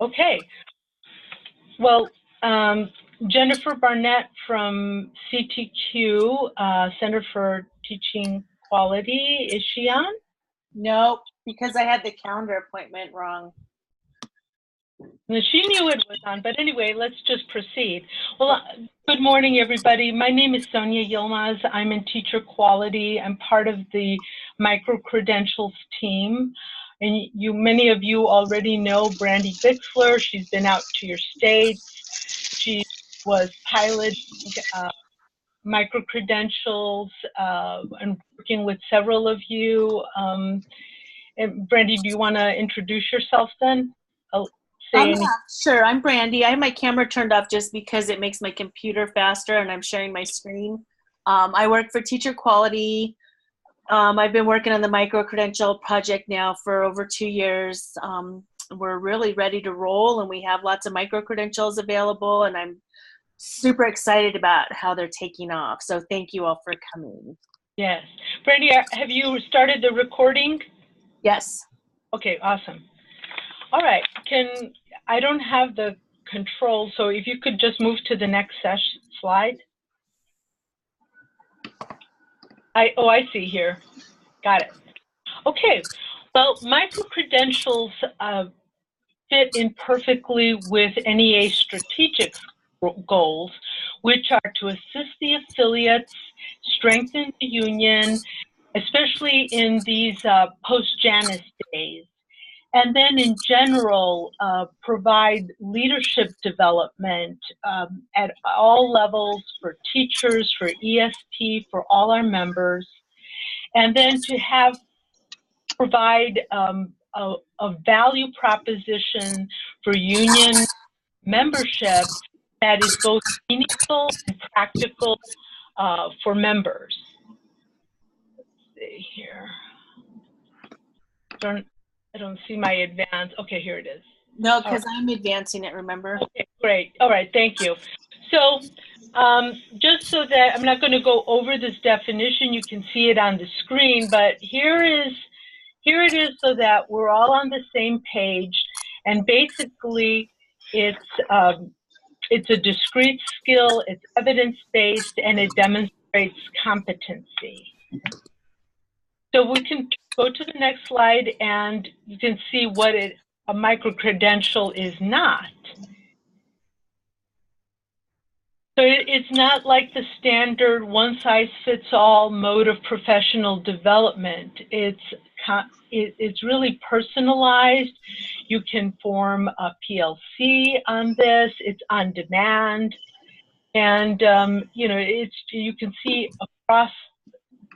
Okay. Well, Jennifer Barnett from CTQ, Center for Teaching Quality, is she on? Nope, because I had the calendar appointment wrong. She knew it was on, but anyway, let's just proceed. Well, good morning, everybody. My name is Sonia Yilmaz. I'm in teacher quality. I'm part of the Micro-credentials team. And many of you already know Brandy Bixler. She's been out to your states. She was piloting Micro-credentials and working with several of you. And Brandy, do you want to introduce yourself then? Yeah, sure. I'm Brandy. I have my camera turned off just because it makes my computer faster and I'm sharing my screen. I work for Teacher Quality. I've been working on the Micro-credential project now for over 2 years. We're really ready to roll and we have lots of micro-credentials available and I'm super excited about how they're taking off. So thank you all for coming. Yes. Brandy, have you started the recording? Yes. Okay, awesome. All right, I don't have the control, so if you could just move to the next slide. I see here. Got it. Okay, well, micro-credentials fit in perfectly with NEA strategic goals, which are to assist the affiliates, strengthen the union, especially in these post-Janus days. And then in general, provide leadership development at all levels for teachers, for ESP, for all our members. And then to provide a value proposition for union membership that is both meaningful and practical for members. Let's see here. I don't see my advance. Okay, here it is. No, because I'm advancing it, remember? Okay, great. All right, thank you. So just so that I'm not going to go over this definition, you can see it on the screen, but here it is so that we're all on the same page. And basically, it's a discrete skill, it's evidence-based, and it demonstrates competency. So we can go to the next slide and you can see what a micro-credential is not. So it's not like the standard one-size-fits-all mode of professional development. It's really personalized. You can form a PLC on this. It's on demand. And, you know, you can see across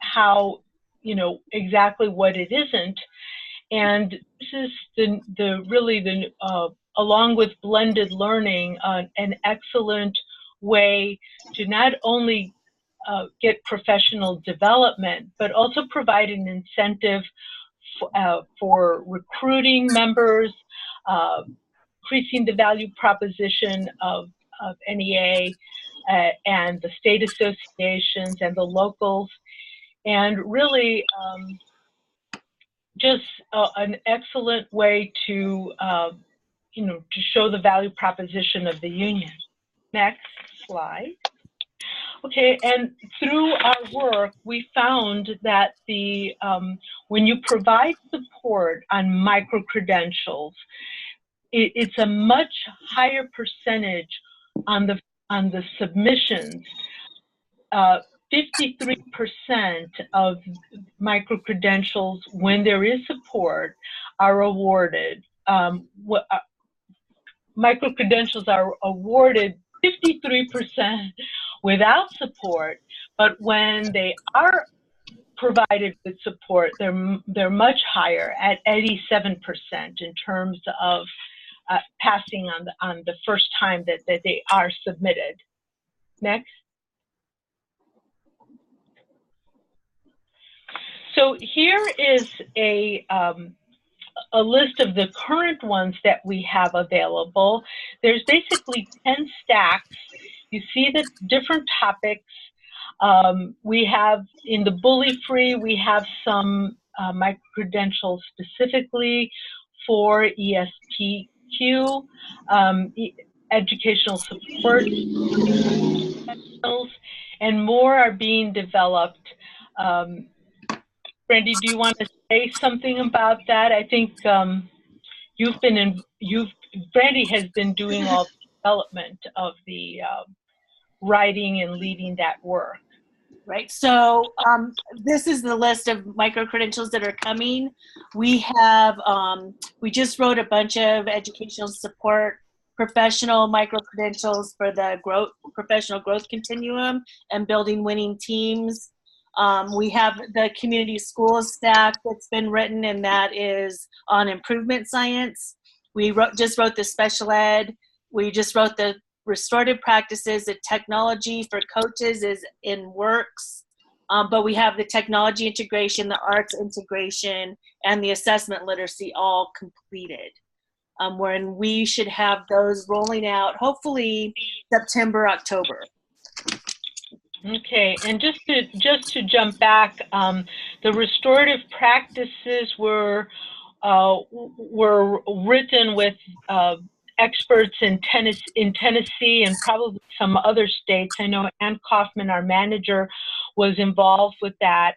how, you know, exactly what it isn't. And this is along with blended learning, an excellent way to not only get professional development, but also provide an incentive for recruiting members, increasing the value proposition of NEA and the state associations and the locals, and really just an excellent way to, you know, to show the value proposition of the union. Next slide. Okay, and through our work, we found that when you provide support on micro-credentials, it's a much higher percentage on the submissions. 53% of micro-credentials, when there is support, are awarded. Micro-credentials are awarded 53% without support, but when they are provided with support, they're much higher at 87% in terms of passing on the first time that they are submitted. Next. So here is a list of the current ones that we have available. There's basically 10 stacks. You see the different topics. We have in the bully free, we have some micro-credentials specifically for ESP Q, educational support, and more are being developed. Brandy, do you want to say something about that? I think Brandy has been doing all the development of the writing and leading that work. Right. So this is the list of micro-credentials that are coming. We have, we just wrote a bunch of educational support professional micro-credentials for the professional growth continuum and building winning teams. We have the community schools stack that's been written, and that is on improvement science. We just wrote the special ed. We just wrote the restorative practices. The technology for coaches is in works, but we have the technology integration, the arts integration, and the assessment literacy all completed. When we should have those rolling out, hopefully September, October. Okay, and just to jump back, the restorative practices were written with experts in Tennessee and probably some other states. I know Ann Kaufman, our manager, was involved with that.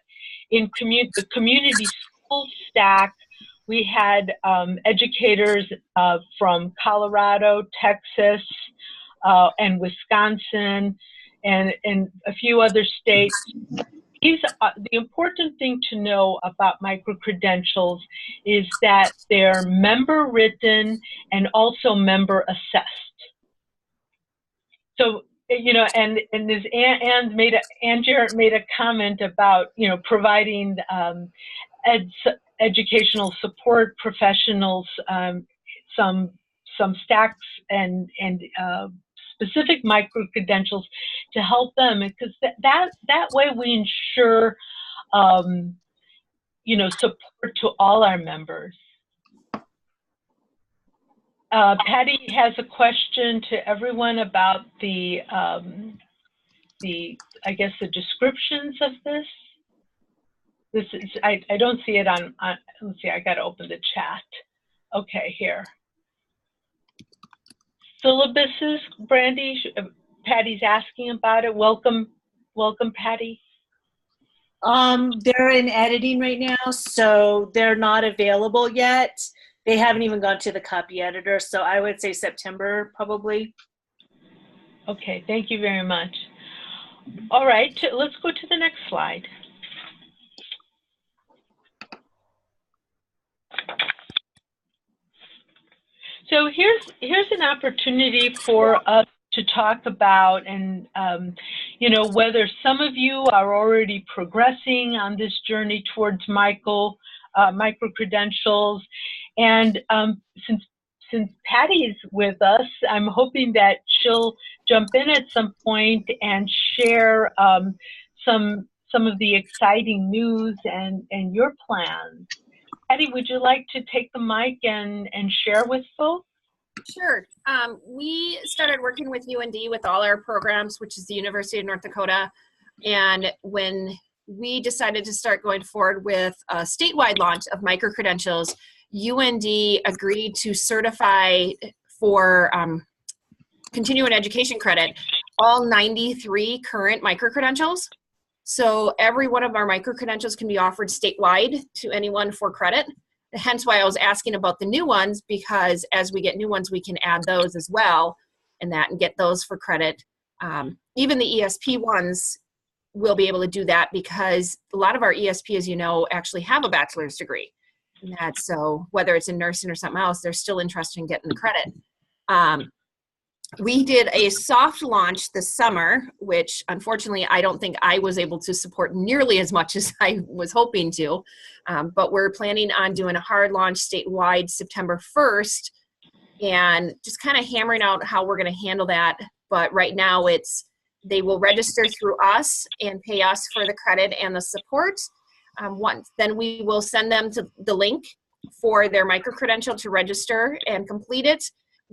In the community school stack, we had educators from Colorado, Texas, and Wisconsin, and a few other states. The important thing to know about micro-credentials is that they're member-written and also member-assessed. So, you know, and as Ann Jarrett made a comment about, you know, providing educational support professionals some stacks and specific micro-credentials to help them, because that way we ensure, you know, support to all our members. Patty has a question to everyone about the I guess the descriptions of this. This is, I don't see it on let's see, I got to open the chat. Okay, here. Syllabuses, Brandy, Patty's asking about it. Welcome, Patty. They're in editing right now, so they're not available yet. They haven't even gone to the copy editor, so I would say September probably. Okay, thank you very much. All right, let's go to the next slide. So here's an opportunity for us to talk about, and you know, whether some of you are already progressing on this journey towards micro-credentials, and since Patty is with us, I'm hoping that she'll jump in at some point and share some of the exciting news and your plans. Patty, would you like to take the mic and share with folks? Sure. We started working with UND with all our programs, which is the University of North Dakota. And when we decided to start going forward with a statewide launch of micro-credentials, UND agreed to certify for continuing education credit all 93 current micro-credentials. So every one of our micro-credentials can be offered statewide to anyone for credit. Hence why I was asking about the new ones, because as we get new ones, we can add those as well and get those for credit. Even the ESP ones, we'll be able to do that because a lot of our ESP, as you know, actually have a bachelor's degree. And that's, so whether it's in nursing or something else, they're still interested in getting the credit. We did a soft launch this summer, which unfortunately I don't think I was able to support nearly as much as I was hoping to, but we're planning on doing a hard launch statewide September 1st and just kind of hammering out how we're going to handle that. But right now they will register through us and pay us for the credit and the support. Then we will send them to the link for their micro-credential to register and complete it.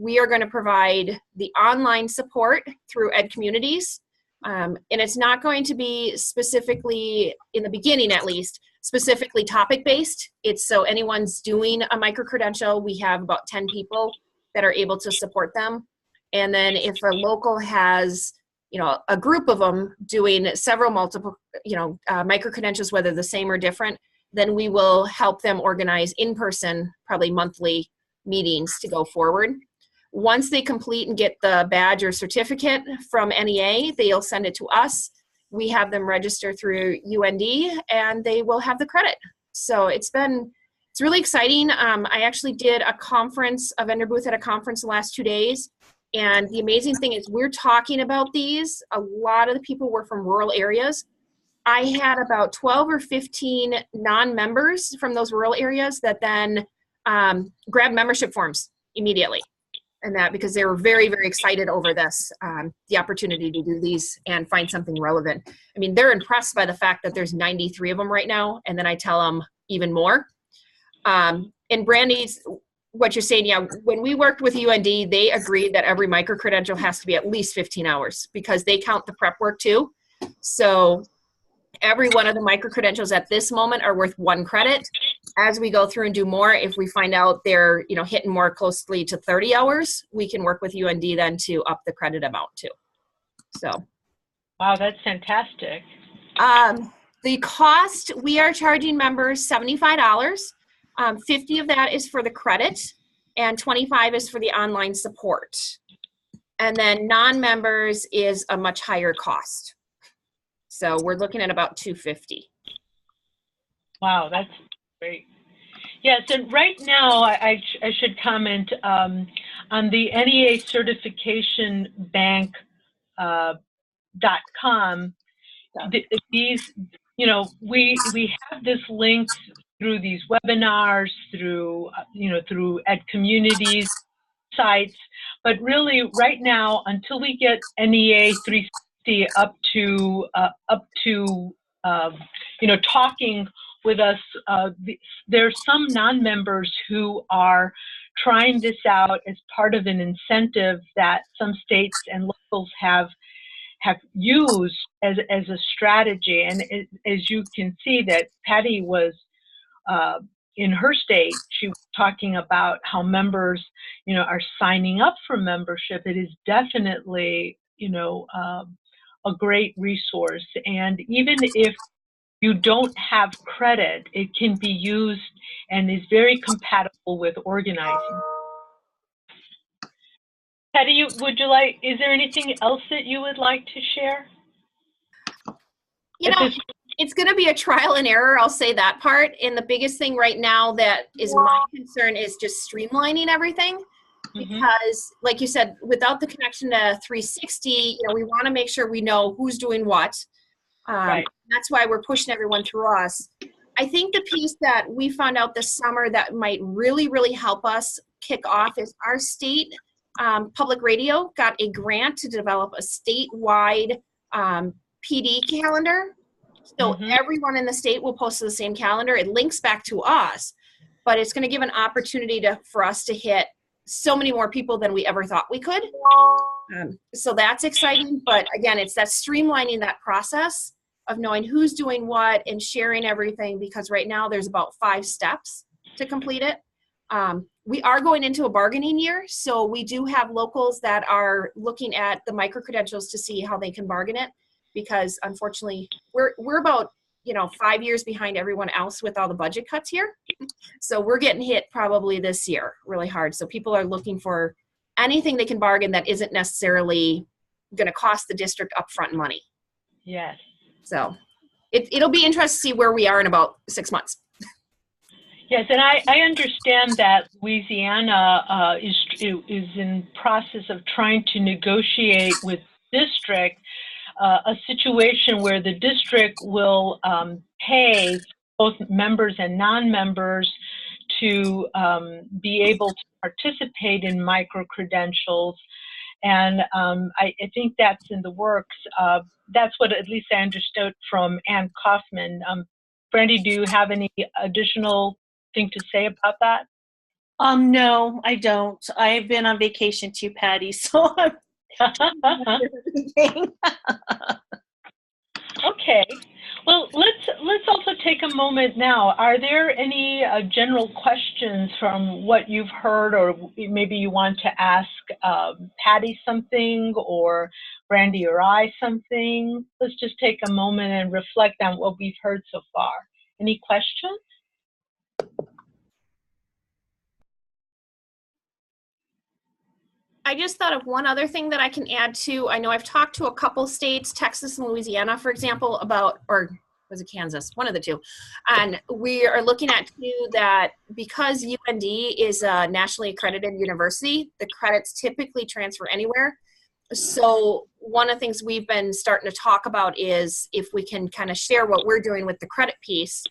We are going to provide the online support through Ed Communities. And it's not going to be specifically, in the beginning at least, specifically topic-based. It's so anyone's doing a micro-credential, we have about 10 people that are able to support them. And then if a local has, you know, a group of them doing several multiple, you know, micro-credentials, whether the same or different, then we will help them organize in-person, probably monthly meetings to go forward. Once they complete and get the badge or certificate from NEA, they'll send it to us. We have them register through UND and they will have the credit. So it's really exciting. I actually did a vendor booth at a conference the last 2 days. And the amazing thing is we're talking about these. A lot of the people were from rural areas. I had about 12 or 15 non-members from those rural areas that then grabbed membership forms immediately. And that because they were very, very excited over this, the opportunity to do these and find something relevant. I mean, they're impressed by the fact that there's 93 of them right now. And then I tell them even more. And Brandy's, what you're saying, yeah, when we worked with UND, they agreed that every micro-credential has to be at least 15 hours because they count the prep work too. So every one of the micro-credentials at this moment are worth 1 credit. As we go through and do more, if we find out they're, you know, hitting more closely to 30 hours, we can work with UND then to up the credit amount too. So. Wow, that's fantastic. The cost, we are charging members $75. 50 of that is for the credit and 25 is for the online support. And then non-members is a much higher cost. So we're looking at about $250. Wow, that's great. Yes, and right now I should comment on the NEA Certification Bank .com. These, you know, we have this link through these webinars, through through Ed Communities sites, but really right now until we get NEA 360 up to talking with us, there's some non-members who are trying this out as part of an incentive that some states and locals have used as a strategy. And as you can see that Patty was in her state, she was talking about how members, you know, are signing up for membership. It is definitely, you know, a great resource. And even if you don't have credit, it can be used and is very compatible with organizing. Patty, is there anything else that you would like to share? You know, it's going to be a trial and error. I'll say that part. And the biggest thing right now that is my concern is just streamlining everything. Because like you said, without the connection to 360, you know, we want to make sure we know who's doing what. Right. That's why we're pushing everyone through us. I think the piece that we found out this summer that might really, really help us kick off is our state public radio got a grant to develop a statewide PD calendar. So everyone in the state will post to the same calendar. It links back to us, but it's going to give an opportunity for us to hit so many more people than we ever thought we could. So that's exciting. But again, it's that streamlining that process of knowing who's doing what and sharing everything, because right now there's about 5 steps to complete it. We are going into a bargaining year, so we do have locals that are looking at the micro-credentials to see how they can bargain it, because unfortunately we're about 5 years behind everyone else with all the budget cuts here. So we're getting hit probably this year really hard. So people are looking for anything they can bargain that isn't necessarily going to cost the district upfront money. Yes. So it'll be interesting to see where we are in about 6 months. Yes, and I understand that Louisiana is in process of trying to negotiate with district a situation where the district will pay both members and non-members to be able to participate in micro-credentials. And I think that's in the works. That's what at least I understood from Ann Kaufman. Brandy, do you have any additional thing to say about that? No, I don't. I've been on vacation too, Patty, so I'm Okay. Well, let's also take a moment now. Are there any general questions from what you've heard, or maybe you want to ask Patty something, or Brandy or I something? Let's just take a moment and reflect on what we've heard so far. Any questions? I just thought of one other thing that I can add to. I know I've talked to a couple states, Texas and Louisiana, for example, about, or was it Kansas? One of the two. And we are looking at too that because UND is a nationally accredited university, the credits typically transfer anywhere. So one of the things we've been starting to talk about is if we can kind of share what we're doing with the credit piece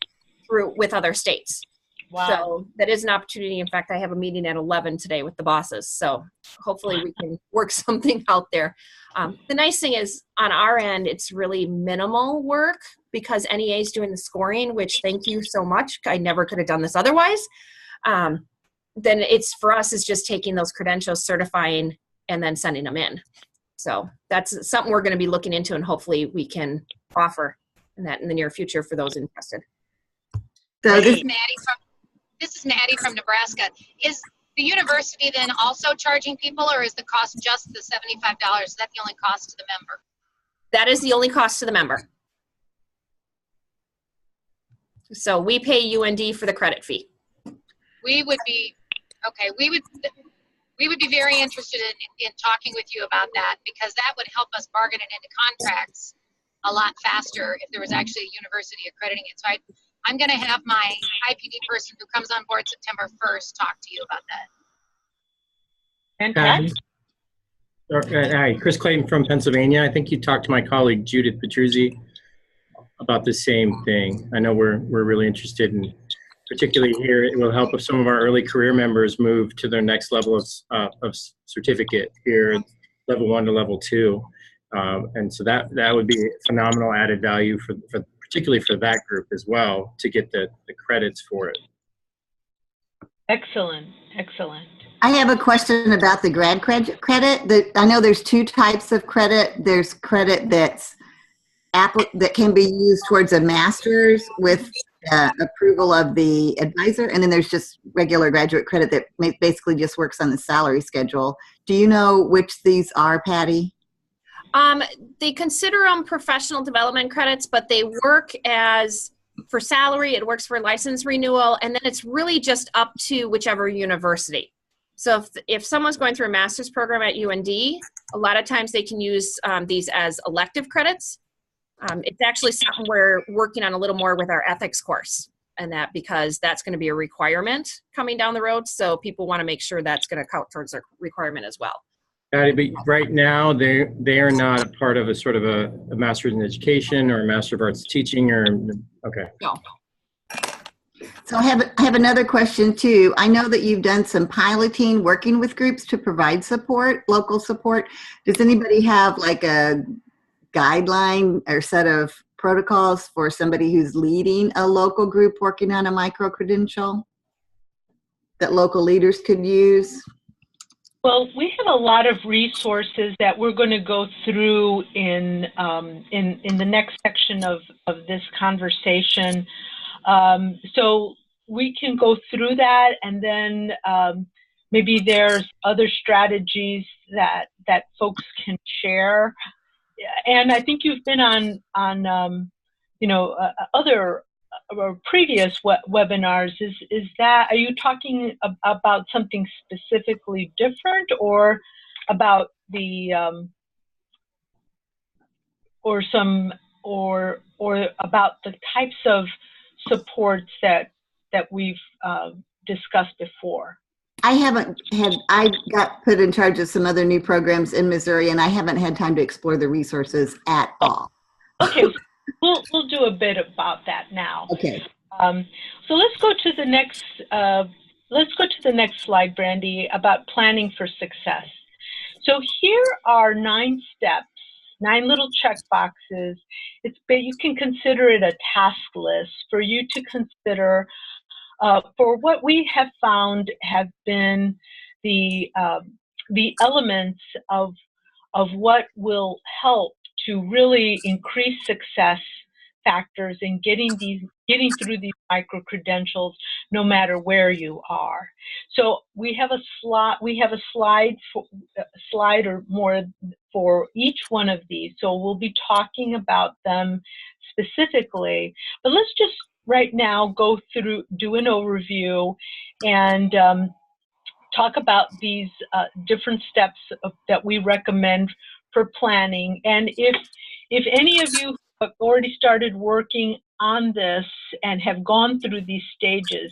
through with other states. Wow. So that is an opportunity. In fact, I have a meeting at 11 today with the bosses. So hopefully we can work something out there. The nice thing is on our end, it's really minimal work because NEA is doing the scoring, which thank you so much. I never could have done this otherwise. Then it's for us is just taking those credentials, certifying, and then sending them in. So that's something we're going to be looking into, and hopefully we can offer that in the near future for those interested. So this is Maddie from Nebraska. Is the university then also charging people, or is the cost just the $75? Is that the only cost to the member? That is the only cost to the member. So we pay UND for the credit fee. We would be, okay, we would be very interested in talking with you about that, because that would help us bargain it into contracts a lot faster if there was actually a university accrediting it. So I'm going to have my IPD person who comes on board September 1st talk to you about that. Fantastic. Hi, Chris Clayton from Pennsylvania. I think you talked to my colleague Judith Petruzzi about the same thing. I know we're really interested in, particularly here, it will help if some of our early career members move to their next level of certificate here, level 1 to level 2. And so that would be phenomenal added value for particularly for that group as well, to get the credits for it. Excellent, excellent. I have a question about the grad credit. I know there's two types of credit. There's credit that can be used towards a master's with approval of the advisor, and then there's just regular graduate credit that basically just works on the salary schedule. Do you know which these are, Patty? They consider them professional development credits, but they work as for salary, it works for license renewal, and then it's really just up to whichever university. So if someone's going through a master's program at UND, a lot of times they can use these as elective credits. It's actually something we're working on a little more with our ethics course, and that because that's going to be a requirement coming down the road. So people want to make sure that's going to count towards their requirement as well. But right now, they are not a part of a sort of a master's in education or a master of arts teaching, or okay. No. So I have another question too. I know that you've done some piloting, working with groups to provide support, local support. Does anybody have like a guideline or set of protocols for somebody who's leading a local group working on a micro-credential that local leaders could use? Well, we have a lot of resources that we're going to go through in the next section of this conversation. So we can go through that, and then maybe there's other strategies that folks can share. And I think you've been on other or previous webinars. Is that, are you talking about something specifically different, or about the or about the types of supports that we've discussed before? I got put in charge of some other new programs in Missouri, and I haven't had time to explore the resources at all. Okay, we'll do a bit about that now. Okay. So let's go to the next slide, Brandy, about planning for success. So here are 9 steps, 9 little check boxes. You can consider it a task list for you to consider for what we have found have been the elements of what will help to really increase success factors in getting through these micro-credentials no matter where you are. So we have a slide or more for each one of these. So we'll be talking about them specifically, but let's just right now go through, do an overview, and talk about these different steps that we recommend for planning. And if any of you have already started working on this and have gone through these stages,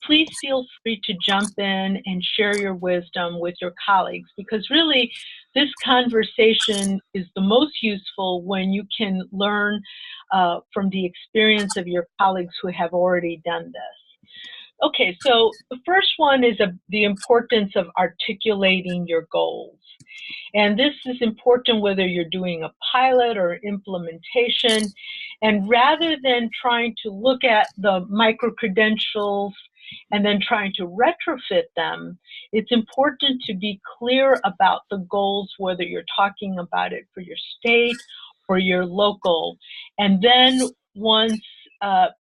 please feel free to jump in and share your wisdom with your colleagues, because really this conversation is the most useful when you can learn from the experience of your colleagues who have already done this. Okay, so the first one is the importance of articulating your goals. And this is important whether you're doing a pilot or implementation. And rather than trying to look at the micro-credentials and then trying to retrofit them, it's important to be clear about the goals, whether you're talking about it for your state or your local. And then once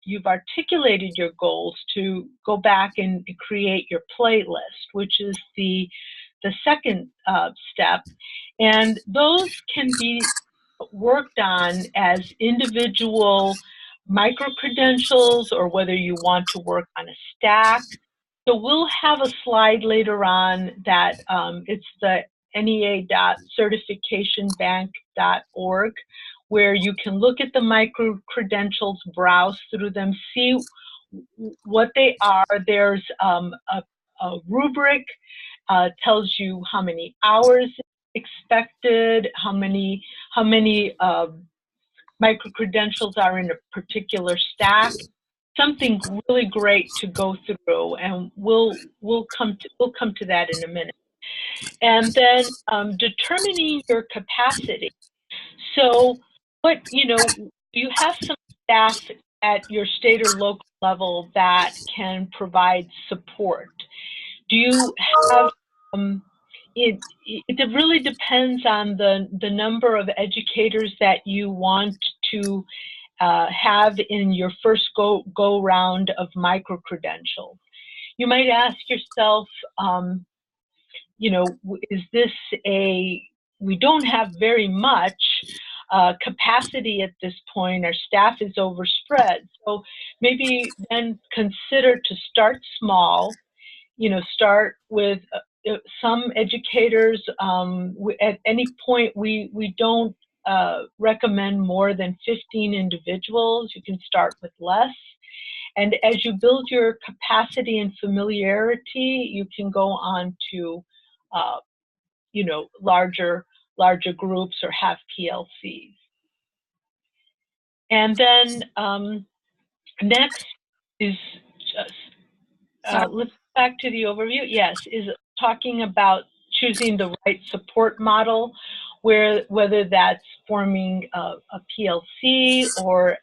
you've articulated your goals, to go back and create your playlist, which is the second step. And those can be worked on as individual micro-credentials, or whether you want to work on a stack. So we'll have a slide later on that it's the NEA Certification Bank.org, where you can look at the micro-credentials, browse through them, see what they are. There's a rubric, tells you how many hours expected, how many micro-credentials are in a particular stack. Something really great to go through, and we'll come to that in a minute. And then determining your capacity. So you have some staff at your state or local level that can provide support. Do you have it really depends on the number of educators that you want to have in your first go round of micro-credentials. You might ask yourself, is this we don't have very much capacity at this point. Our staff is overspread. So maybe then consider to start small, start with some educators. At any point, we don't recommend more than 15 individuals. You can start with less. And as you build your capacity and familiarity, you can go on to, larger groups or have PLCs. And then next is just, let's go back to the overview. Yes, is talking about choosing the right support model, whether that's forming a PLC or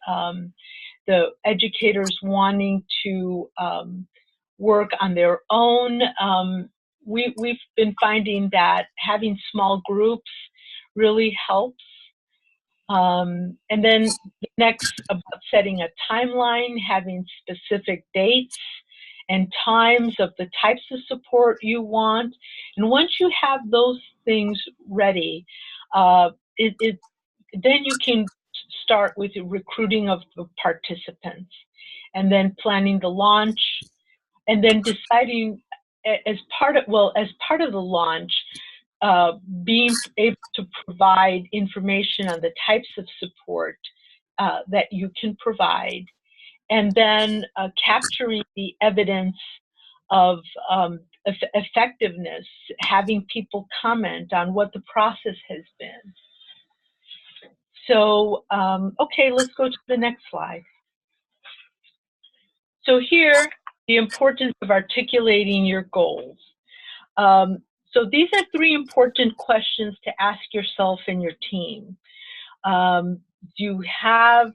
the educators wanting to work on their own. We've been finding that having small groups really helps. And then next, about setting a timeline, having specific dates and times of the types of support you want. And once you have those things ready, then you can start with the recruiting of the participants, and then planning the launch, and then deciding as part of the launch, being able to provide information on the types of support that you can provide, and then capturing the evidence of effectiveness, having people comment on what the process has been. So, okay, let's go to the next slide. So here, the importance of articulating your goals. So these are 3 important questions to ask yourself and your team. Do you have,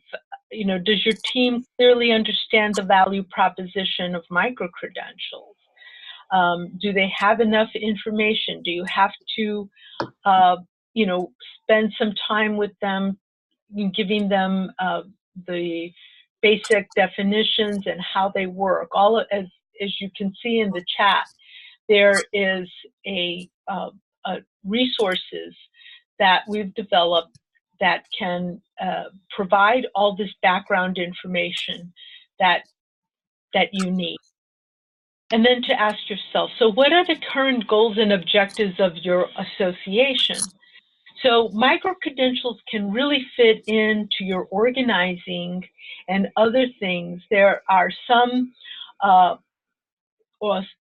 does your team clearly understand the value proposition of micro-credentials? Do they have enough information? Do you have to, spend some time with them, giving them the basic definitions and how they work. As you can see in the chat, there is a resources that we've developed that can provide all this background information that you need. And then to ask yourself, so what are the current goals and objectives of your association? So micro-credentials can really fit into your organizing and other things. There are some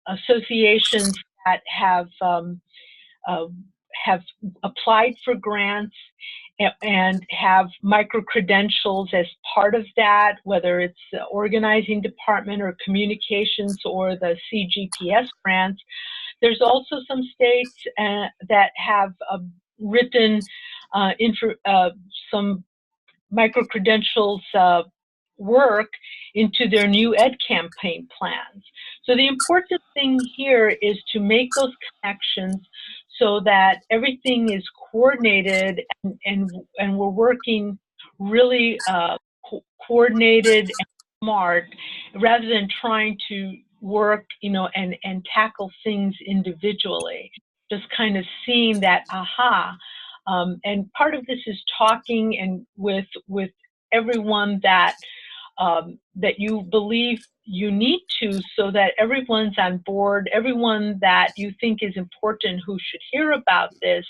associations that have applied for grants and have micro-credentials as part of that, whether it's the organizing department or communications or the CGPS grants. There's also some states that have written some micro-credentials work into their new ed campaign plans. So the important thing here is to make those connections so that everything is coordinated and we're working really coordinated and smart rather than trying to work, and tackle things individually. Just kind of seeing that aha. And part of this is talking and with everyone that you believe you need to, so that everyone's on board, everyone that you think is important who should hear about this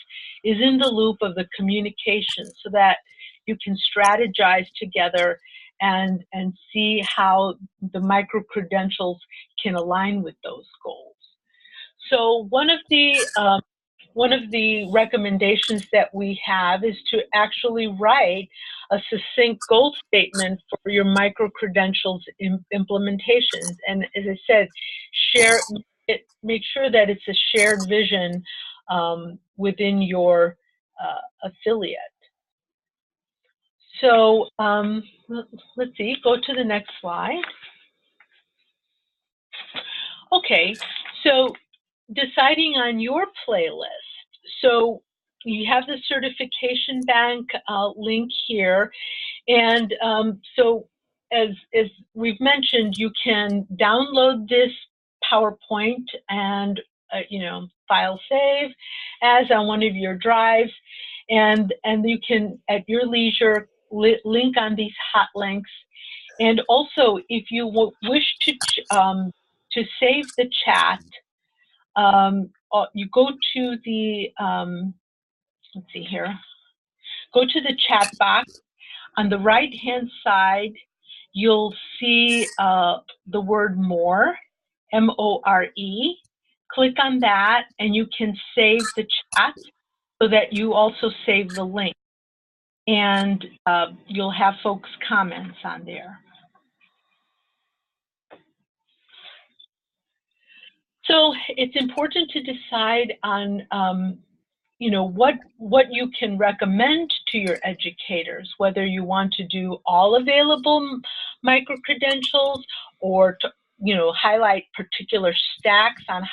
is in the loop of the communication, so that you can strategize together and see how the micro-credentials can align with those goals. So one of the recommendations that we have is to actually write a succinct goal statement for your micro-credentials implementations. And as I said, make sure that it's a shared vision within your affiliate. So let's see, go to the next slide. Okay, so deciding on your playlist. So you have the Certification Bank link here. And so as we've mentioned, you can download this PowerPoint and, file save as on one of your drives. And you can, at your leisure, link on these hot links. And also, if you wish to save the chat, you go to the, let's see here, go to the chat box. On the right-hand side, you'll see the word more, M-O-R-E. Click on that, and you can save the chat so that you also save the link. And you'll have folks' comments on there. So it's important to decide on, what you can recommend to your educators, whether you want to do all available micro-credentials or to, highlight particular stacks on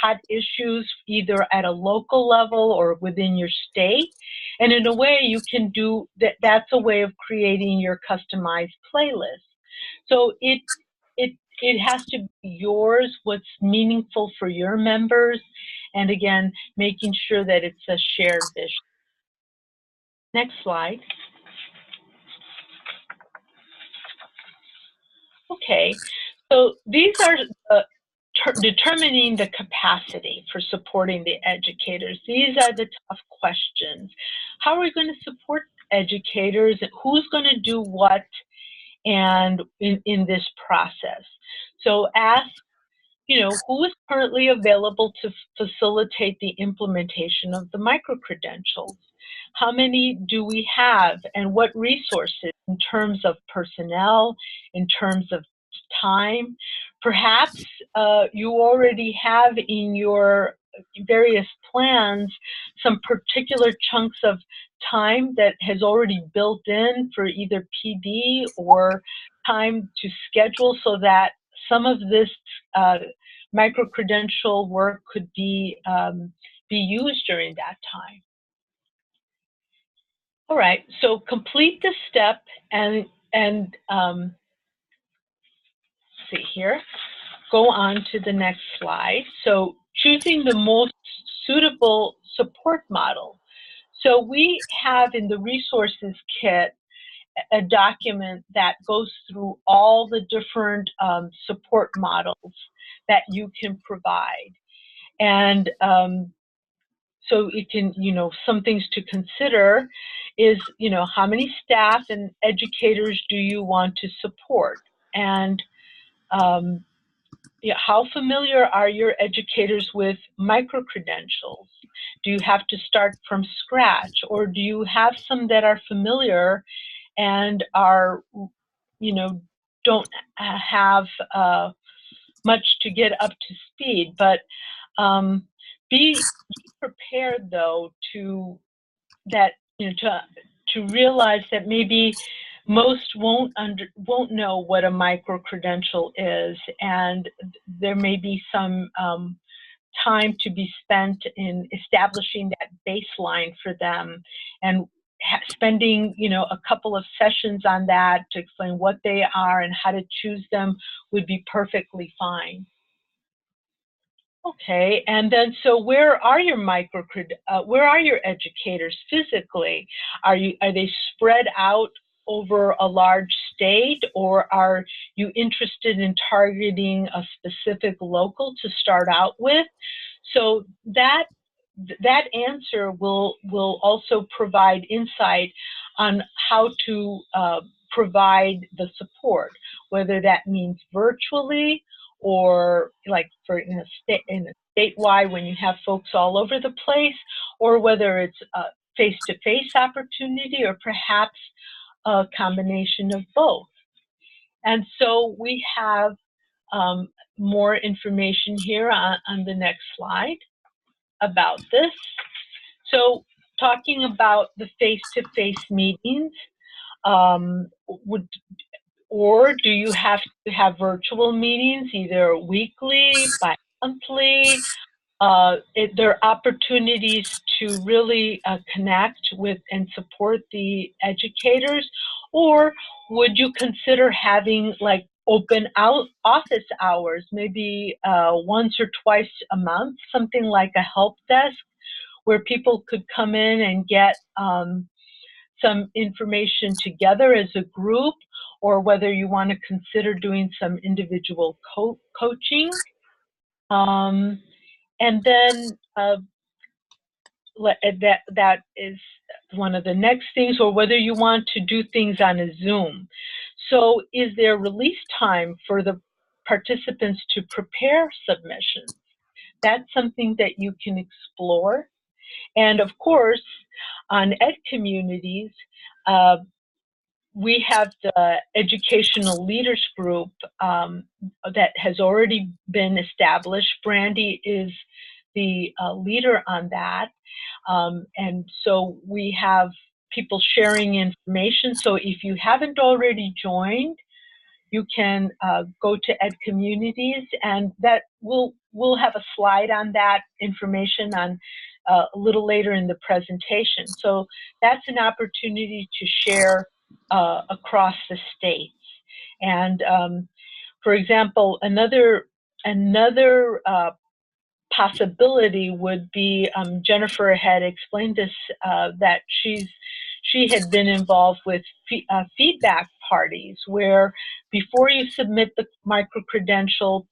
hot issues, either at a local level or within your state. And in a way, you can do that. That's a way of creating your customized playlist. So it has to be yours, what's meaningful for your members, and again, making sure that it's a shared vision. Next slide. Okay, so these are determining the capacity for supporting the educators. These are the tough questions. How are we going to support educators? Who's going to do what and in this process? So ask, who is currently available to facilitate the implementation of the micro-credentials? How many do we have, and what resources in terms of personnel, in terms of time? Perhaps you already have in your various plans some particular chunks of time that has already built in for either PD or time to schedule, so that some of this micro-credential work could be used during that time. All right, so complete the step and see here, go on to the next slide. So choosing the most suitable support model. So we have in the resources kit a document that goes through all the different support models that you can provide. And so it can, some things to consider is, how many staff and educators do you want to support? And how familiar are your educators with micro-credentials? Do you have to start from scratch, or do you have some that are familiar and are, don't have much to get up to speed? But be prepared, though, to realize that maybe most won't know what a micro-credential is, and there may be some time to be spent in establishing that baseline for them, and spending a couple of sessions on that to explain what they are and how to choose them would be perfectly fine. Okay, and then so where are your where are your educators physically? Are they spread out over a large state, or are you interested in targeting a specific local to start out with? So that answer will also provide insight on how to provide the support, whether that means virtually, or like in a statewide when you have folks all over the place, or whether it's a face-to-face opportunity, or perhaps a combination of both. And so we have more information here on the next slide about this. So talking about the face-to-face meetings, or do you have to have virtual meetings, either weekly, bi-monthly? There are opportunities to really connect with and support the educators, or would you consider having like open office hours, maybe once or twice a month, something like a help desk where people could come in and get some information together as a group, or whether you want to consider doing some individual coaching. And then that is one of the next things, or whether you want to do things on a Zoom. So is there release time for the participants to prepare submissions? That's something that you can explore. And of course, on Ed Communities, we have the Educational Leaders Group that has already been established. Brandy is the leader on that. And so we have people sharing information. So if you haven't already joined, you can go to Ed Communities, and that we'll have a slide on that information on a little later in the presentation. So that's an opportunity to share across the states. And for example, another possibility would be, Jennifer had explained this, that she had been involved with feedback parties, where before you submit the micro-credential,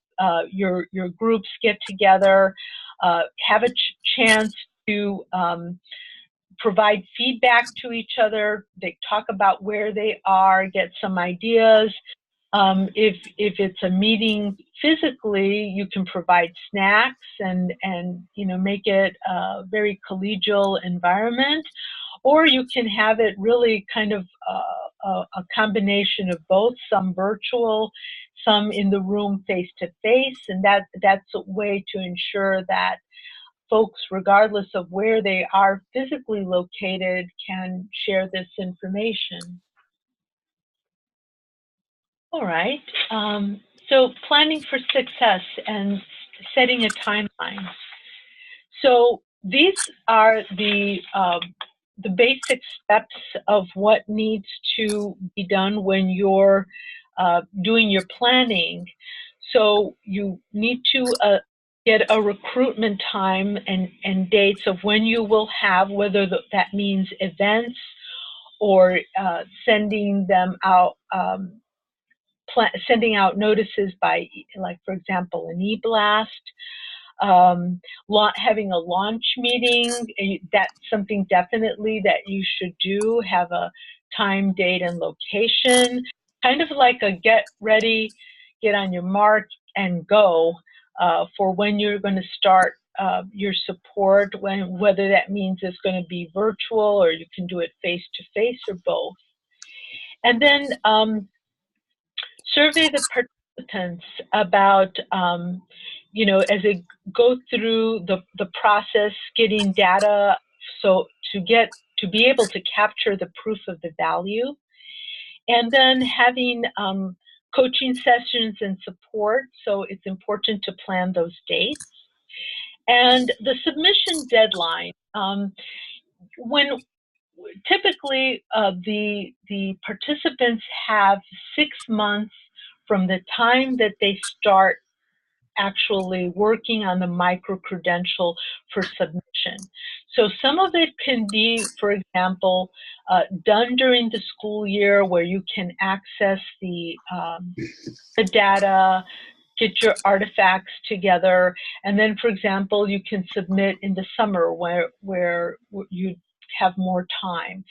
your groups get together, have a chance to provide feedback to each other. They talk about where they are, get some ideas. If it's a meeting physically, you can provide snacks and make it a very collegial environment, or you can have it really kind of a combination of both, some virtual, some in the room face-to-face, and that's a way to ensure that folks, regardless of where they are physically located, can share this information. All right, so planning for success and setting a timeline. So these are the the basic steps of what needs to be done when you're doing your planning. So you need to get a recruitment time and dates of when you will have, whether that means events or sending them out, sending out notices by, like, for example, an e-blast. Having a launch meeting, that's something definitely that you should do. Have a time, date, and location. Kind of like a get ready, get on your mark, and go for when you're going to start your support, whether that means it's going to be virtual or you can do it face-to-face or both. And then survey the participants about, you know, as they go through the process, getting data, so to be able to capture the proof of the value, and then having coaching sessions and support. So it's important to plan those dates. And the submission deadline, when typically the participants have 6 months from the time that they start actually working on the micro-credential for submission. So some of it can be, for example, done during the school year, where you can access the data, get your artifacts together, and then, for example, you can submit in the summer where you have more time.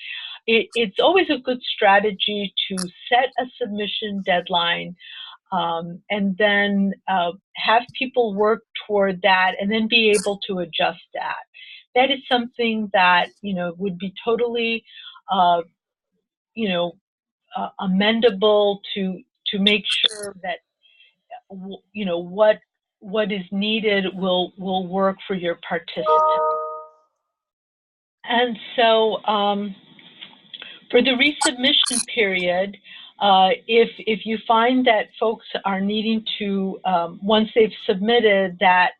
It's always a good strategy to set a submission deadline, and then have people work toward that, and then be able to adjust that. That is something that, you know, would be totally, you know, amendable to make sure that, you know, what is needed will work for your participants. And so for the resubmission period, if you find that folks are needing to, once they've submitted, that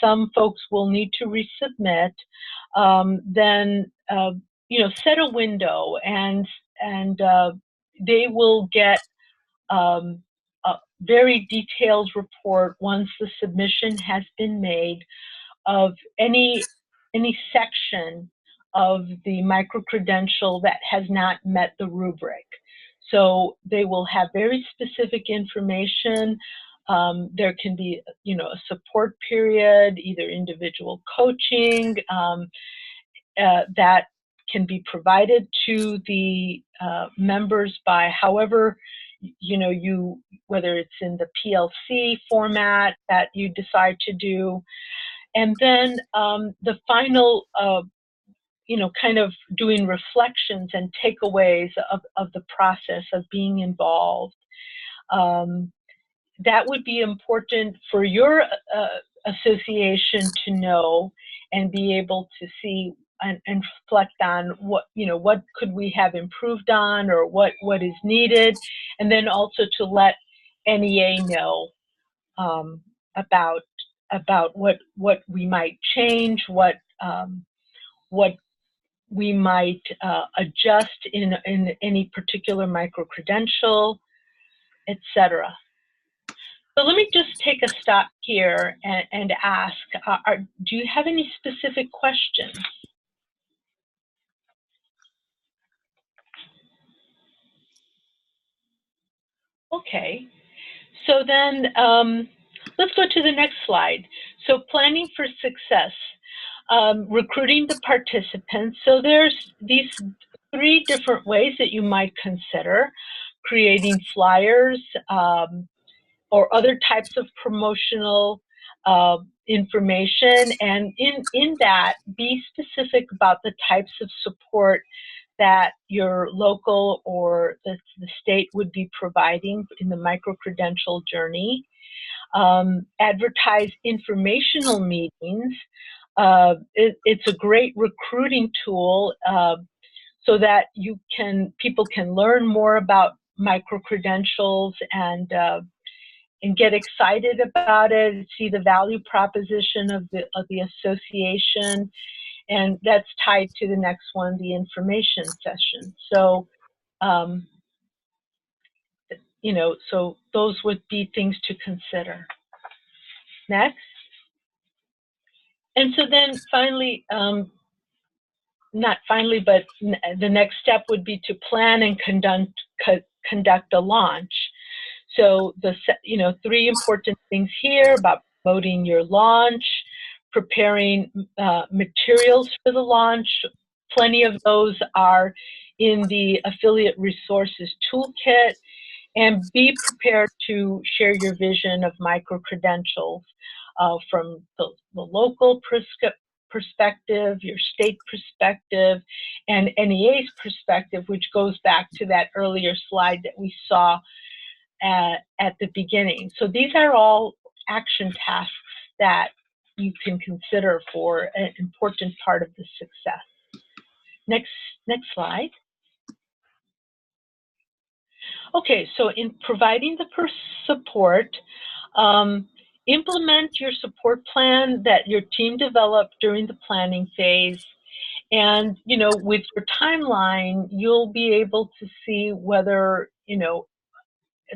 some folks will need to resubmit, then you know, set a window, and they will get a very detailed report once the submission has been made of any section of the micro-credential that has not met the rubric. So they will have very specific information. There can be, you know, a support period, either individual coaching that can be provided to the members by however, you know, whether it's in the PLC format that you decide to do. And then the final, you know, kind of doing reflections and takeaways of the process of being involved. That would be important for your association to know and be able to see and reflect on what, you know, what could we have improved on, or what is needed, and then also to let NEA know about what we might change, what we might adjust in any particular micro-credential, etc. So let me just take a stop here and ask, do you have any specific questions? Okay, so then let's go to the next slide. So planning for success, recruiting the participants. So there's these 3 different ways that you might consider: creating flyers, or other types of promotional information, and in that, be specific about the types of support that your local or the state would be providing in the micro-credential journey. Advertise informational meetings. It's a great recruiting tool, so that people can learn more about micro-credentials and get excited about it, and see the value proposition of the association, And that's tied to the next one, the information session. So, you know, so those would be things to consider. Next. And so then finally, not finally, but the next step would be to plan and conduct a launch. So the, you know, 3 important things here about promoting your launch, preparing materials for the launch. Plenty of those are in the affiliate resources toolkit, and be prepared to share your vision of micro-credentials from the local perspective, your state perspective, and NEA's perspective, which goes back to that earlier slide that we saw at the beginning. So these are all action tasks that you can consider for an important part of the success. Next slide. Okay, so in providing the support, implement your support plan that your team developed during the planning phase. And, you know, with your timeline, you'll be able to see whether, you know,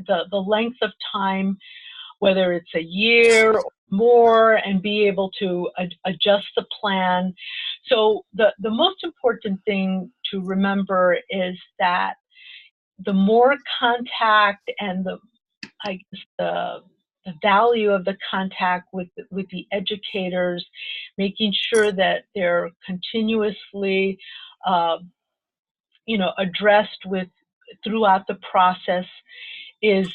the length of time, whether it's a year or more, and be able to adjust the plan. So the most important thing to remember is that the more contact and the value of the contact with the educators, making sure that they're continuously, you know, addressed throughout the process is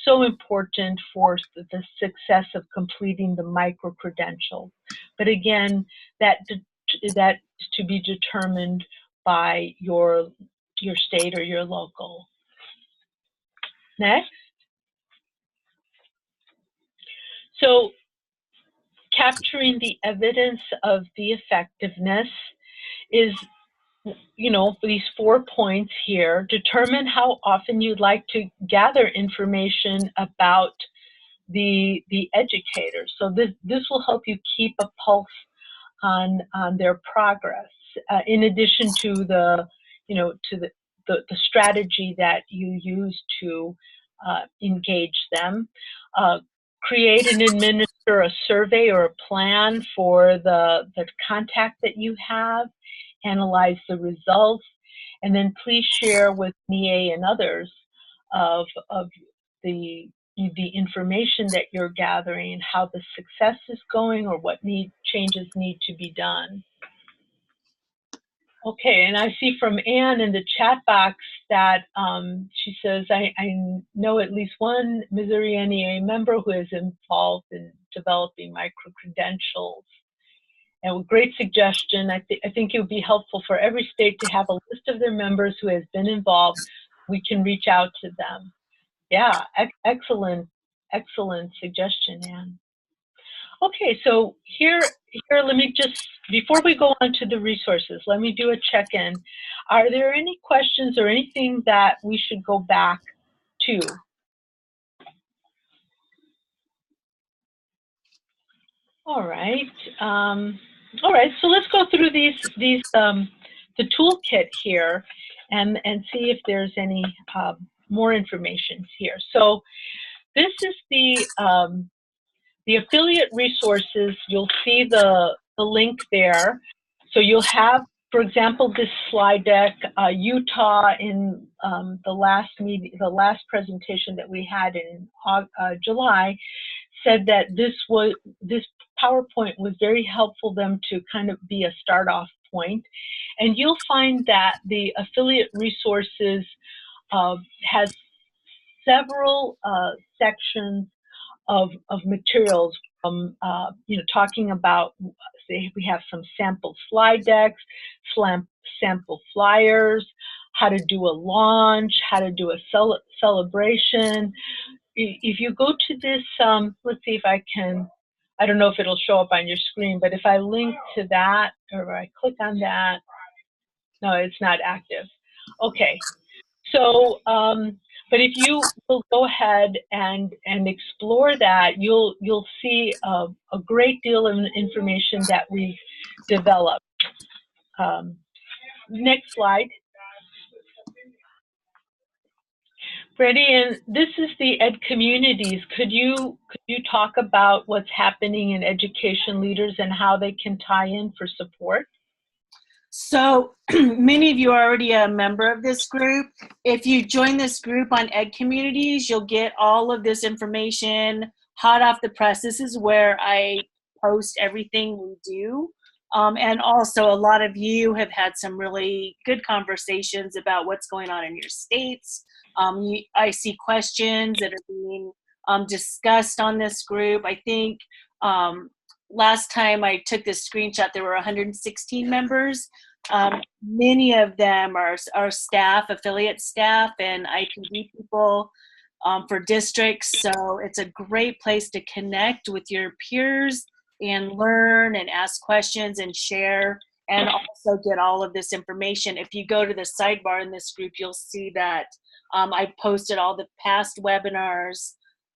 so important for the success of completing the micro-credential. But again, that is to be determined by your state or your local. Next. So capturing the evidence of the effectiveness is, you know, these 4 points here. Determine how often you'd like to gather information about the educators. So this will help you keep a pulse on their progress, in addition to the, you know, to the strategy that you use to engage them. Create and administer a survey or a plan for the contact that you have. Analyze the results, and then please share with NEA and others of the information that you're gathering and how the success is going or what changes need to be done. Okay, and I see from Anne in the chat box that she says, I know at least one Missouri NEA member who is involved in developing micro-credentials. And a great suggestion. I think it would be helpful for every state to have a list of their members who has been involved. We can reach out to them. Yeah, excellent suggestion, Anne. Okay, so here, let me just, before we go on to the resources, let me do a check-in. Are there any questions or anything that we should go back to? All right. All right, so let's go through the toolkit here and see if there's any more information here. So this is the affiliate resources. You'll see the link there. So you'll have, for example, this slide deck. Utah in the last presentation that we had in July said that this PowerPoint was very helpful them to kind of be a start off point. And you'll find that the affiliate resources has several sections of materials from, you know, talking about, say, we have some sample slide decks, sample flyers, how to do a launch, how to do a celebration. If you go to this, let's see if I can, I don't know if it'll show up on your screen, but if I link to that, or I click on that, no, it's not active. Okay, so, but if you will go ahead and explore that, you'll see a great deal of information that we've developed. Next slide. Freddie, and this is the Ed Communities. Could you talk about what's happening in education leaders and how they can tie in for support? So many of you are already a member of this group. If you join this group on Ed Communities, you'll get all of this information hot off the press. This is where I post everything we do. And also a lot of you have had some really good conversations about what's going on in your states. I see questions that are being discussed on this group. I think last time I took this screenshot, there were 116 members. Many of them are staff, affiliate staff, and IPD people for districts. So it's a great place to connect with your peers and learn and ask questions and share, and also get all of this information. If you go to the sidebar in this group, you'll see that I posted all the past webinars.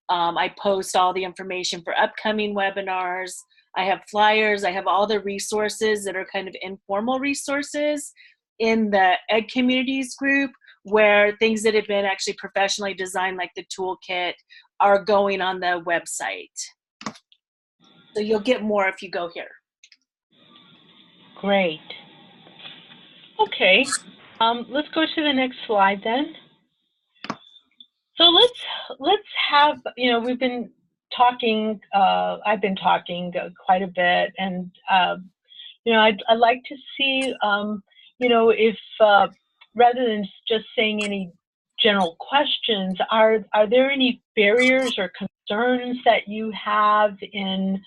I post all the information for upcoming webinars. I have flyers. I have all the resources that are kind of informal resources in the Ed Communities group, where things that have been actually professionally designed, like the toolkit, are going on the website. So you'll get more if you go here. Great. Okay, let's go to the next slide then. So let's have, we've been talking, I've been talking quite a bit, and I'd like to see, if rather than just saying any general questions, are there any barriers or concerns that you have in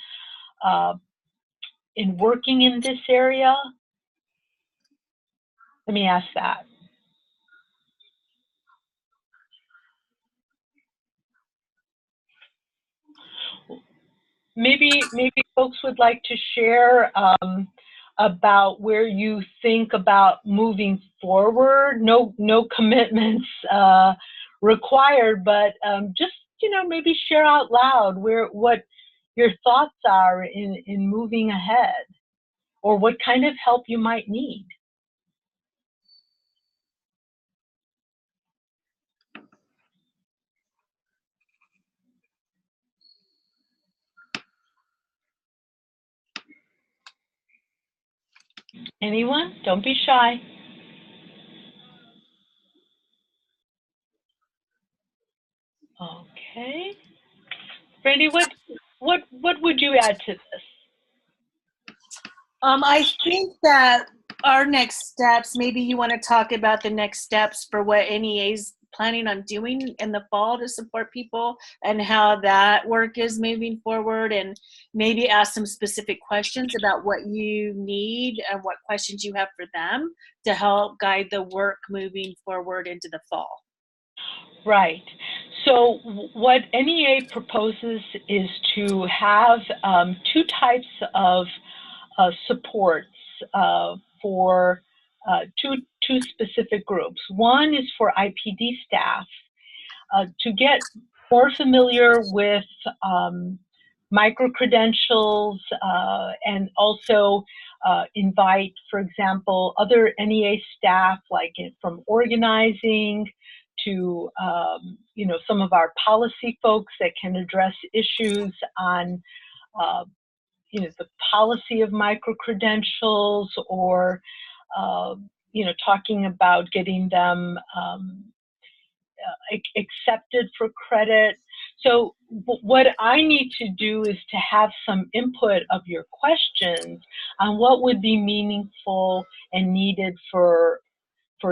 working in this area? Let me ask that. Maybe folks would like to share about where you think about moving forward. No commitments required, but just maybe share out loud what your thoughts are in moving ahead, or what kind of help you might need. Anyone? Don't be shy. Okay. Brandy, what would you add to this? I think that our next steps, maybe you want to talk about the next steps for what NEA is planning on doing in the fall to support people, and how that work is moving forward, and maybe ask some specific questions about what you need and what questions you have for them to help guide the work moving forward into the fall. Right. So what NEA proposes is to have two types of supports for two specific groups. One is for IPD staff to get more familiar with micro-credentials, and also invite, for example, other NEA staff, like from organizing to some of our policy folks that can address issues on the policy of micro-credentials, or talking about getting them accepted for credit. So what I need to do is to have some input of your questions on what would be meaningful and needed for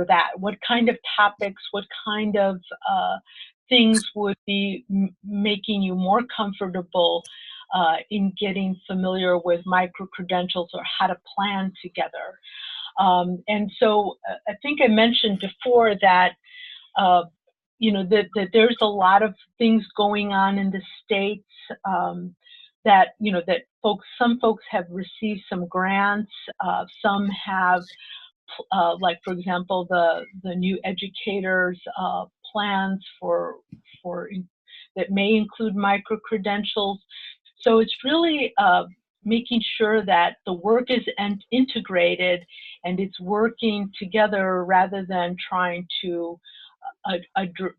that. What kind of topics, what kind of things would be making you more comfortable in getting familiar with micro-credentials, or how to plan together. And so I think I mentioned before that that there's a lot of things going on in the states, that some folks have received some grants, some have, like for example, the new educators plans for that may include micro-credentials. So it's really making sure that the work is integrated and it's working together rather than trying to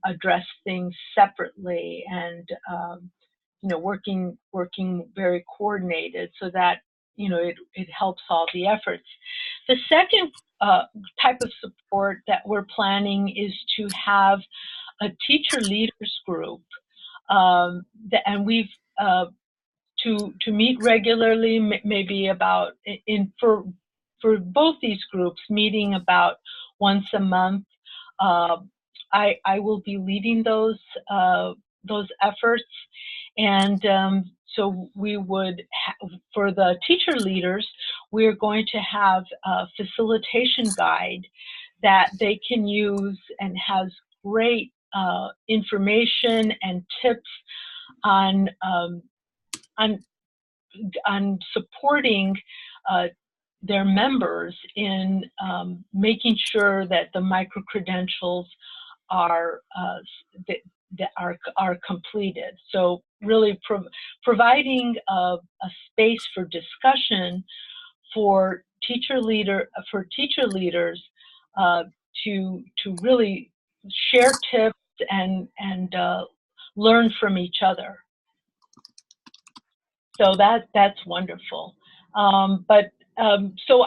address things separately, and working very coordinated so that it helps all the efforts. The second type of support that we're planning is to have a teacher leaders group, and we've to meet regularly, maybe about for both these groups, meeting about once a month. I will be leading those efforts, and so we would for the teacher leaders, we're going to have a facilitation guide that they can use and has great information and tips on supporting their members in making sure that the micro-credentials are completed. So really providing a space for discussion for teacher leaders to really share tips and learn from each other. So that's wonderful. So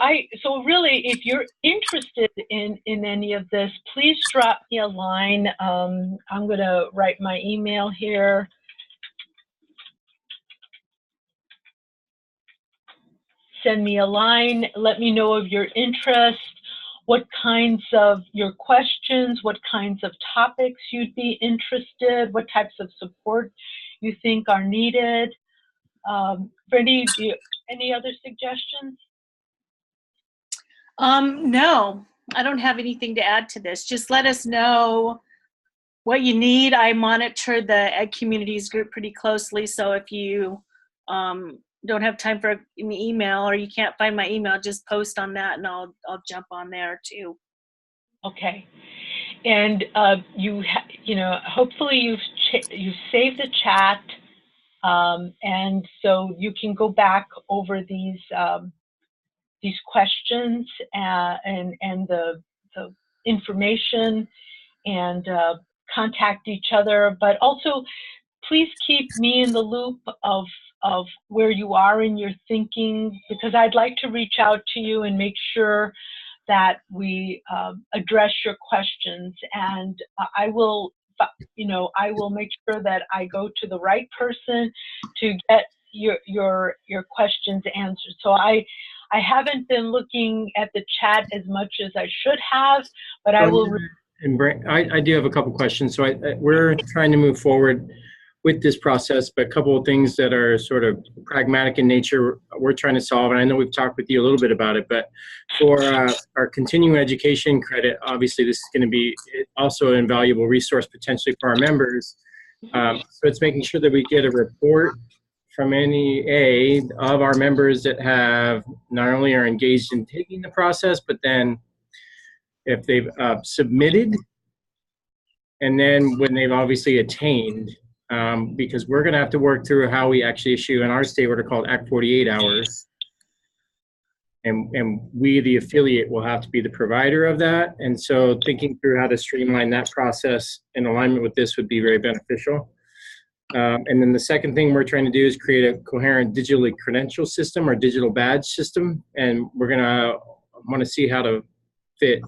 really, if you're interested in any of this, please drop me a line. I'm going to write my email here. Send me a line. Let me know of your interest, what kinds of your questions, what kinds of topics you'd be interested, what types of support you think are needed. Brandy, any other suggestions? No, I don't have anything to add to this. Just let us know what you need. I monitor the Ed Communities group pretty closely, so if you don't have time for an email or you can't find my email, just post on that and I'll jump on there too. Okay. And hopefully you've saved the chat, and so you can go back over these questions and the information and contact each other. But also, please keep me in the loop of where you are in your thinking, because I'd like to reach out to you and make sure that we address your questions. And I will make sure that I go to the right person to get your questions answered. So I haven't been looking at the chat as much as I should have, but I will. And I do have a couple questions. So we're trying to move forward with this process, but a couple of things that are sort of pragmatic in nature we're trying to solve. And I know we've talked with you a little bit about it, but for our continuing education credit, obviously this is going to be also an invaluable resource potentially for our members. So it's making sure that we get a report from NEA of our members that have not only are engaged in taking the process, but then if they've submitted, and then when they've obviously attained, because we're going to have to work through how we actually issue in our state what are called Act 48 hours. And we, the affiliate, will have to be the provider of that. And so thinking through how to streamline that process in alignment with this would be very beneficial. And then the second thing we're trying to do is create a coherent digitally credential system or digital badge system. And we're going to want to see how to fit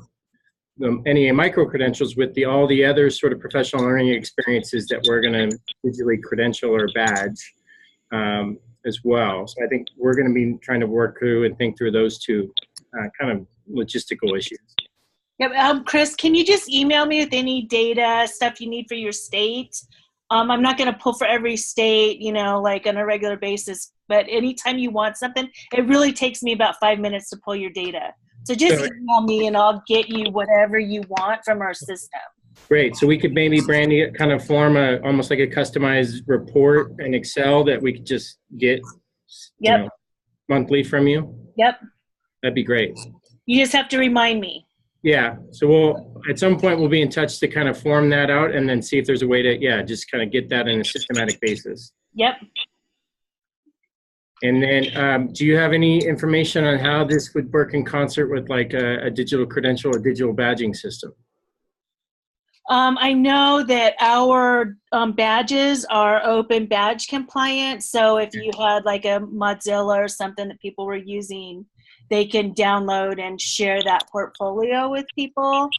the NEA micro-credentials with all the other sort of professional learning experiences that we're going to digitally credential or badge as well. So I think we're going to be trying to work through and think through those two kind of logistical issues. Yep. Chris, can you just email me with any data, stuff you need for your state? I'm not going to pull for every state, like on a regular basis, but anytime you want something, it really takes me about 5 minutes to pull your data. So just email me and I'll get you whatever you want from our system. Great. So we could maybe, Brandy, kind of form almost like a customized report in Excel that we could just get monthly from you? Yep. That'd be great. You just have to remind me. Yeah. So at some point we'll be in touch to kind of form that out and then see if there's a way to, just kind of get that in a systematic basis. Yep. And then, do you have any information on how this would work in concert with like a digital credential or digital badging system? I know that our badges are open badge compliant. So if you had like a Mozilla or something that people were using, they can download and share that portfolio with people.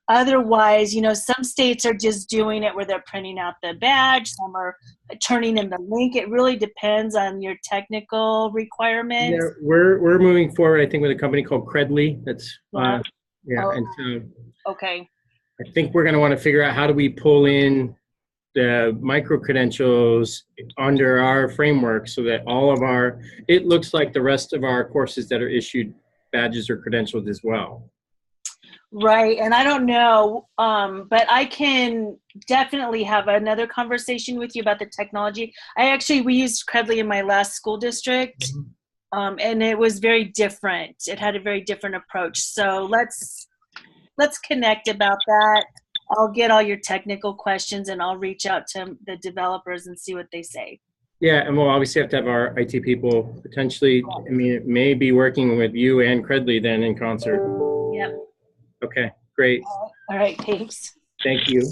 Otherwise, some states are just doing it where they're printing out the badge, some are turning in the link. It really depends on your technical requirements. Yeah, we're moving forward, I think, with a company called Credly. That's Oh, and so okay. I think we're going to want to figure out how do we pull in the micro-credentials under our framework so that all of it looks like the rest of our courses that are issued badges or credentials as well. Right, and I don't know, but I can definitely have another conversation with you about the technology. We used Credly in my last school district, and it was very different. It had a very different approach. So let's connect about that. I'll get all your technical questions, and I'll reach out to the developers and see what they say. Yeah, and we'll obviously have to have our IT people potentially, I mean, it may be working with you and Credly then in concert. Yep. Okay, great. All right, thanks. Thank you.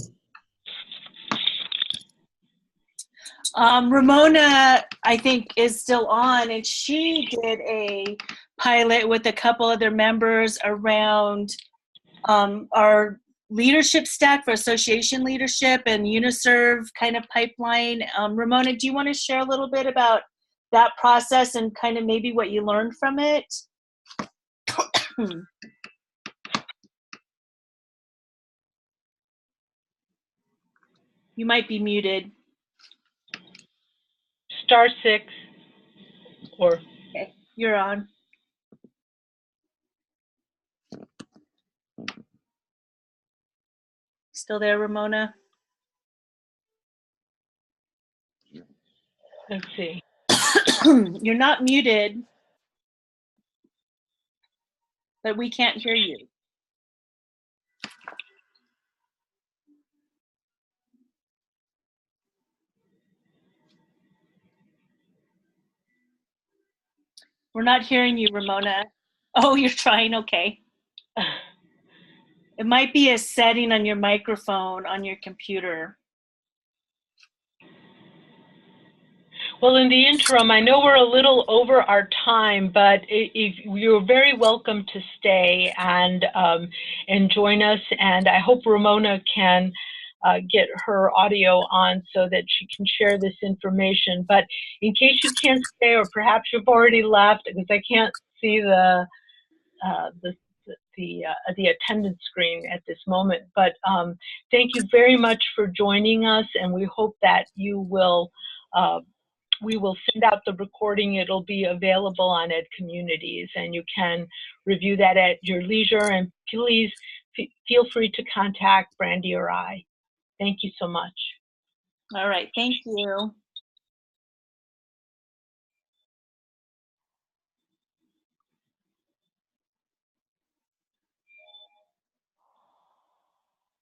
Ramona, I think, is still on, and she did a pilot with a couple other members around our leadership stack for association leadership and UniServe kind of pipeline. Ramona, do you want to share a little bit about that process and kind of maybe what you learned from it? You might be muted. *6 or. Okay, you're on. Still there, Ramona? Let's see. You're not muted, but we can't hear you. We're not hearing you, Ramona. Oh, you're trying, okay. It might be a setting on your microphone on your computer. Well, in the interim, I know we're a little over our time, but you're very welcome to stay and join us. And I hope Ramona can get her audio on so that she can share this information. But in case you can't stay, or perhaps you've already left, because I can't see the attendance screen at this moment. But thank you very much for joining us, and we hope that you will. We will send out the recording. It'll be available on Ed Communities, and you can review that at your leisure. And please feel free to contact Brandy or I. Thank you so much. All right, thank you.